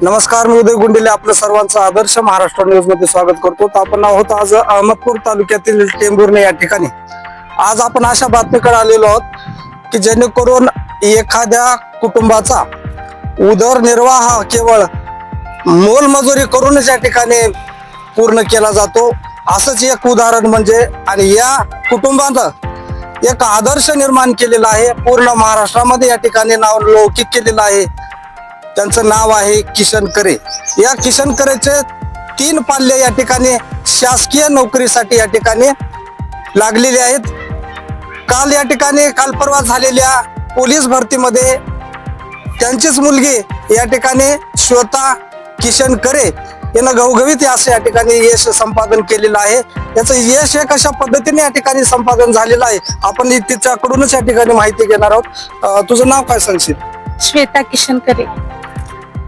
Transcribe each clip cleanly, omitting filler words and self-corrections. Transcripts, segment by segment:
नमस्कार, मी उदय गुंडेले आपलं सर्वांचं आदर्श महाराष्ट्र न्यूज मध्ये स्वागत करतो. तर आपण आहोत आज अहमदपूर तालुक्यातील टेंभुर्णी या ठिकाणी. आज आपण अशा बातमीकडे आलेलो आहोत की जेणेकरून एखाद्या कुटुंबाचा उदरनिर्वाह केवळ मोलमजुरी करूनच या ठिकाणी पूर्ण केला जातो. असंच एक उदाहरण म्हणजे, आणि या कुटुंबानं एक आदर्श निर्माण केलेला आहे, पूर्ण महाराष्ट्रामध्ये या ठिकाणी नाव लौकिक केलेलं आहे. त्यांचं नाव आहे किशन करे. या किशन करेचे 3 पाल्य या ठिकाणी शासकीय नोकरीसाठी या ठिकाणी लागलेले आहेत. काल परवा झालेल्या पोलीस भरतीमध्ये त्यांचीच मुलगी या ठिकाणी श्वेता किशन करे यानं घवघवीत असं या ठिकाणी यश संपादन केलेलं आहे. याचं यश हे कशा पद्धतीने या ठिकाणी संपादन झालेलं आहे आपण तिच्याकडूनच या ठिकाणी माहिती घेणार आहोत. तुझं नाव काय सांगशील? श्वेता किशन करे.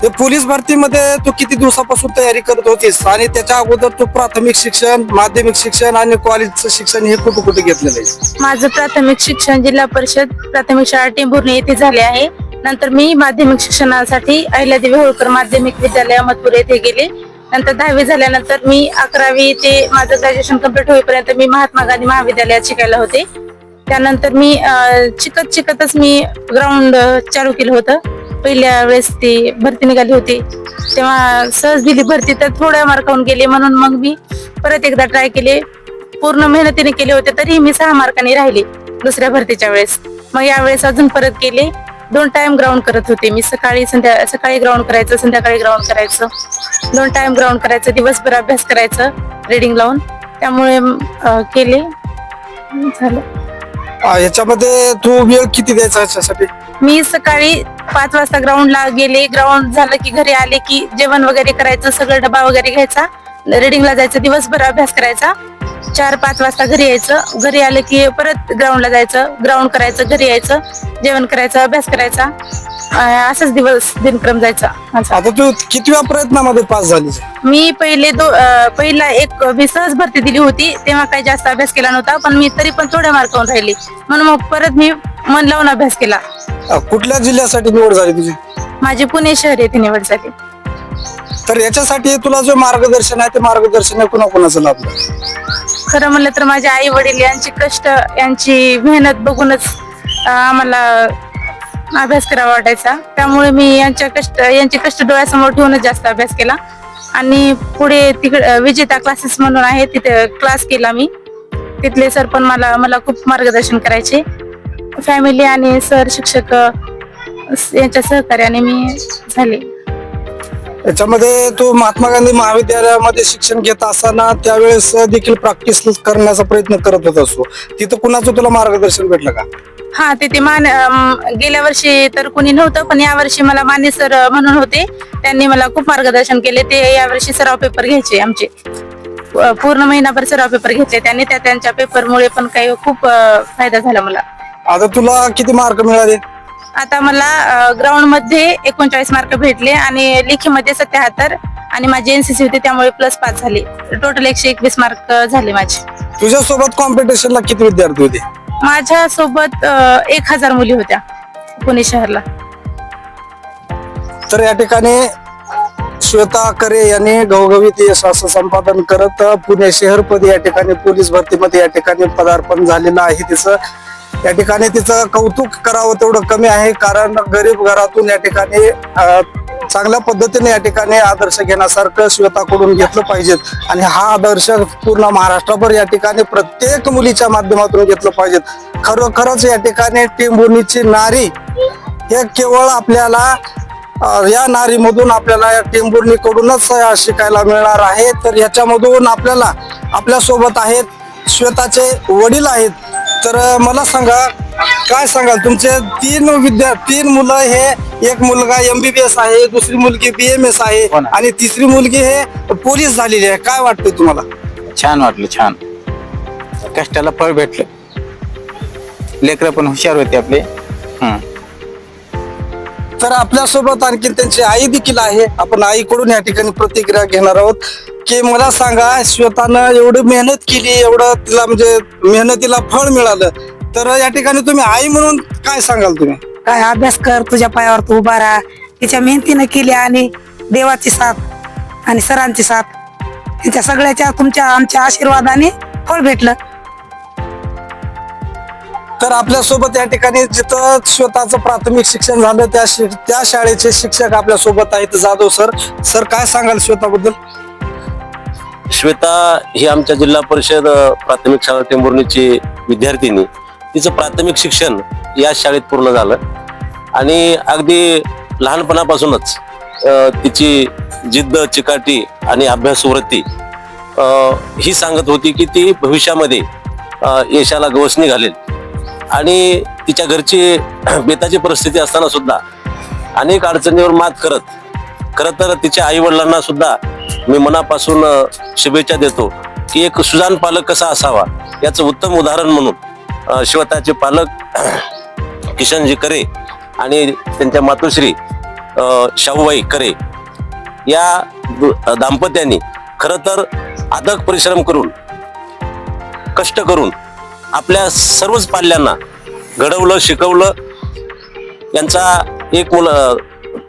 ते पोलीस भरतीमध्ये तू किती दिवसापासून तयारी करत होतीस, आणि त्याच्या अगोदर तू प्राथमिक शिक्षण, माध्यमिक शिक्षण आणि कॉलेजचं शिक्षण हे कुठे घेतलेलं आहे? माझं प्राथमिक शिक्षण जिल्हा परिषद प्राथमिक शाळा टेंभुर्णी येथे झाले आहे. नंतर मी माध्यमिक शिक्षणासाठी अहिल्यादेवी होळकर माध्यमिक विद्यालय अहमदपूर येथे गेले. नंतर 10वी झाल्यानंतर मी 11वी ते माझं ग्रॅज्युएशन कंप्लीट होईपर्यंत मी महात्मा गांधी महाविद्यालयात शिकायला होते. त्यानंतर मी शिकतच मी ग्राउंड चालू केलं होतं. पहिल्या वेळेस ती भरती निघाली होती तेव्हा सहज दिली भरती, तर थोड्या मार्कावून गेले. म्हणून मग मी परत एकदा ट्राय केले. पूर्ण मेहनतीने केले होते तरी मी 6 मार्कांनी राहिले दुसऱ्या भरतीच्या वेळेस. मग यावेळेस अजून परत केले. 2 टाइम ग्राउंड करत होते मी. सकाळी ग्राउंड करायचं, संध्याकाळी ग्राउंड करायचं. 2 टाइम ग्राउंड करायचं, दिवसभर अभ्यास करायचं रीडिंग लावून. त्यामुळे केले, झालं. ह्याच्यामध्ये तू वेळ किती द्यायचा ह्याच्यासाठी? मी सकाळी 5 वाजता ग्राउंडला गेले. ग्राउंड झालं की घरी आले की जेवण वगैरे करायचं, सगळं डबा वगैरे घ्यायचा, रीडिंगला जायचं, दिवसभर अभ्यास करायचा. 4-5 वाजता घरी यायचं. घरी आलं की परत ग्राउंडला जायचं, ग्राउंड करायचं, घरी यायचं, जेवण करायचं, अभ्यास करायचा. असंच दिनक्रम जायचा. आता तू कितव्या प्रयत्नामध्ये पास झाली? मी पहिला एक सहज भरती दिली होती तेव्हा काही जास्त अभ्यास केला नव्हता, पण मी तरी पण थोड्या मार्कावरून राहिली. म्हणून मग परत मी मन लावून अभ्यास केला. कुठल्या जिल्ह्यासाठी निवड झाली तुझी? माझी पुणे शहर येथे निवड झाली. तर याच्यासाठी तुला जो मार्गदर्शन आहे ते मार्गदर्शन कोणाकोणाचं लाभलं? खरं म्हणलं तर माझे आई वडील यांचे कष्ट, यांची मेहनत बघूनच आम्हाला अभ्यास करावा वाटायचा. त्यामुळे मी यांचे कष्ट डोळ्यासमोर ठेवूनच जास्त अभ्यास केला. आणि पुढे तिकडे विजेता क्लासेस म्हणून आहे, तिथे क्लास केला मी. तिथले सर पण मला खूप मार्गदर्शन करायचे. फॅमिली आणि सर शिक्षक यांच्या सहकार्याने मी झाले. याच्यामध्ये तू महात्मा गांधी महाविद्यालयामध्ये शिक्षण घेत असताना त्यावेळेस देखील प्रॅक्टिस करण्याचा प्रयत्न करत होता असतो. तिथं कुणाचं तुला मार्गदर्शन भेटलं का? हा, तिथे गेल्या वर्षी तर कोणी नव्हतं, पण यावर्षी मला माने सर म्हणून होते. त्यांनी मला खूप मार्गदर्शन केले. ते यावर्षी सराव पेपर घ्यायचे आमचे. पूर्ण महिनाभर सराव पेपर घेतले त्यांनी. त्यांच्या पेपरमुळे पण काही खूप फायदा झाला मला. आता तुला किती मार्क मिळाले? आता मला ग्राउंड मध्ये 39 मार्क भेटले आणि लेखीमध्ये 77, आणि माझी एनसीसी होती त्यामुळे +5 झाले. टोटल 121 मार्क झाले माझे. तुझ्यासोबत कॉम्पिटिशनला किती विद्यार्थी होते? माझ्या सोबत 1000 मुली होत्या पुणे शहरला. तर या ठिकाणी श्वेता करे यांनी घवघवीत यश असं संपादन करत पुणे शहरपदी या ठिकाणी पोलीस भरतीमध्ये या ठिकाणी पदार्पण झालेलं आहे. तिचं या ठिकाणी तिचं कौतुक करावं तेवढं कमी आहे, कारण गरीब घरातून या ठिकाणी चांगल्या पद्धतीने या ठिकाणी आदर्श घेण्यासारखं श्वेताकडून घेतलं पाहिजे. आणि हा आदर्श पूर्ण महाराष्ट्रभर या ठिकाणी प्रत्येक मुलीच्या माध्यमातून घेतलं पाहिजे. खरोखरच या ठिकाणी टेंभुर्णीची नारी हे केवळ आपल्याला या नारीमधून आपल्याला या टेंभुर्णीकडूनच शिकायला मिळणार आहे. तर याच्यामधून आपल्या सोबत आहेत श्वेताचे वडील आहेत. तर मला सांगा, काय सांगाल? तुमचे 3 मुलं हे, एक मुलगा MBBS आहे, दुसरी मुलगी BMS आहे, आणि तिसरी मुलगी हे पोलीस झालेली आहे. काय वाटतं तुम्हाला? छान वाटलं, छान. कष्टाला फळ भेटलं. लेकरं पण हुशार होते आपले. तर आपल्यासोबत आणखी त्यांची आई देखील आहे. आपण आईकडून या ठिकाणी प्रतिक्रिया घेणार आहोत. की मला सांगा, श्वेतानं एवढी मेहनत केली, एवढं तिला म्हणजे मेहनतीला फळ मिळालं, तर या ठिकाणी तुम्ही आई म्हणून काय सांगाल? तुम्ही काय अभ्यास कर, तुझ्या पायावर तू उभा राहा. तिच्या मेहनतीनं केली आणि देवाची साथ आणि सरांची साथ यांच्या सगळ्याच्या तुमच्या आमच्या आशीर्वादाने फळ भेटलं. तर आपल्यासोबत या ठिकाणी जिथं स्वतःचं प्राथमिक शिक्षण झालं त्या शाळेचे शिक्षक आपल्या सोबत आहेत. जाधव सर काय सांगाल श्वेताबद्दल? श्वेता ही आमच्या जिल्हा परिषद प्राथमिक शाळा टेंभुर्णीची विद्यार्थिनी. तिचं प्राथमिक शिक्षण या शाळेत पूर्ण झालं आणि अगदी लहानपणापासूनच तिची जिद्द, चिकाटी आणि अभ्यासवृत्ती ही सांगत होती की ती भविष्यामध्ये यशाला गवसणी घालेल. आणि तिच्या घरची बेताची परिस्थिती असताना सुद्धा अनेक अडचणीवर मात करत खरं तर तिच्या आई वडिलांना सुद्धा मी मनापासून शुभेच्छा देतो की एक सुजाण पालक कसा असावा याचं उत्तम उदाहरण म्हणून श्वेताचे पालक किशनजी करे आणि त्यांच्या मातोश्री शाहूबाई करे या दाम्पत्यांनी खरं तर अथक परिश्रम करून कष्ट करून आपल्या सर्वच पाल्यांना घडवलं, शिकवलं. यांचा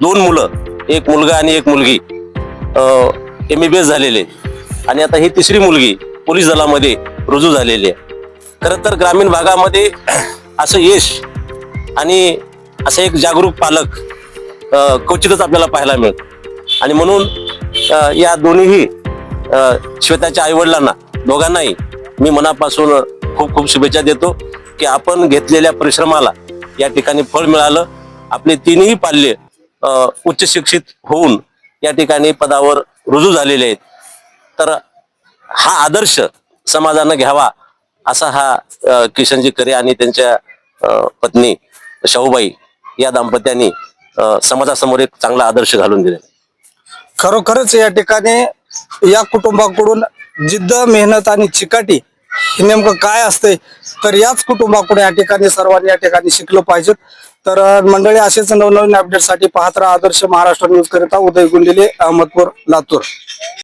दोन मुलं, एक मुलगा आणि एक मुलगी MBBS झालेले आणि आता ही तिसरी मुलगी पोलीस दलामध्ये रुजू झालेली आहे. खरं तर ग्रामीण भागामध्ये असं यश आणि असं एक जागरूक पालक क्वचितच आपल्याला पाहायला मिळतं. आणि म्हणून या दोन्हीही श्वेताच्या आईवडिलांना दोघांनाही मी मनापासून खूप खूप शुभेच्छा देतो की आपण घेतलेल्या परिश्रमाला या ठिकाणी फळ मिळालं. आपले तिन्ही पाल्य उच्च शिक्षित होऊन या ठिकाणी पदावर रुजू झालेले आहेत. तर हा आदर्श समाजानं घ्यावा असा हा किशनजी करे आणि त्यांच्या पत्नी शाहूबाई या दाम्पत्यांनी समाजासमोर एक चांगला आदर्श घालून दिले. खरोखरच या ठिकाणी या कुटुंबाकडून जिद्द, मेहनत आणि चिकाटी हे नेमकं काय असतंय तर याच कुटुंबाकडून या ठिकाणी सर्वांनी या ठिकाणी शिकलं पाहिजेत. तर मंडळी असेच नवनवीन अपडेटसाठी पाहत राहा आदर्श महाराष्ट्र न्यूज करिता. उदय गुंडिले, अहमदपूर, लातूर.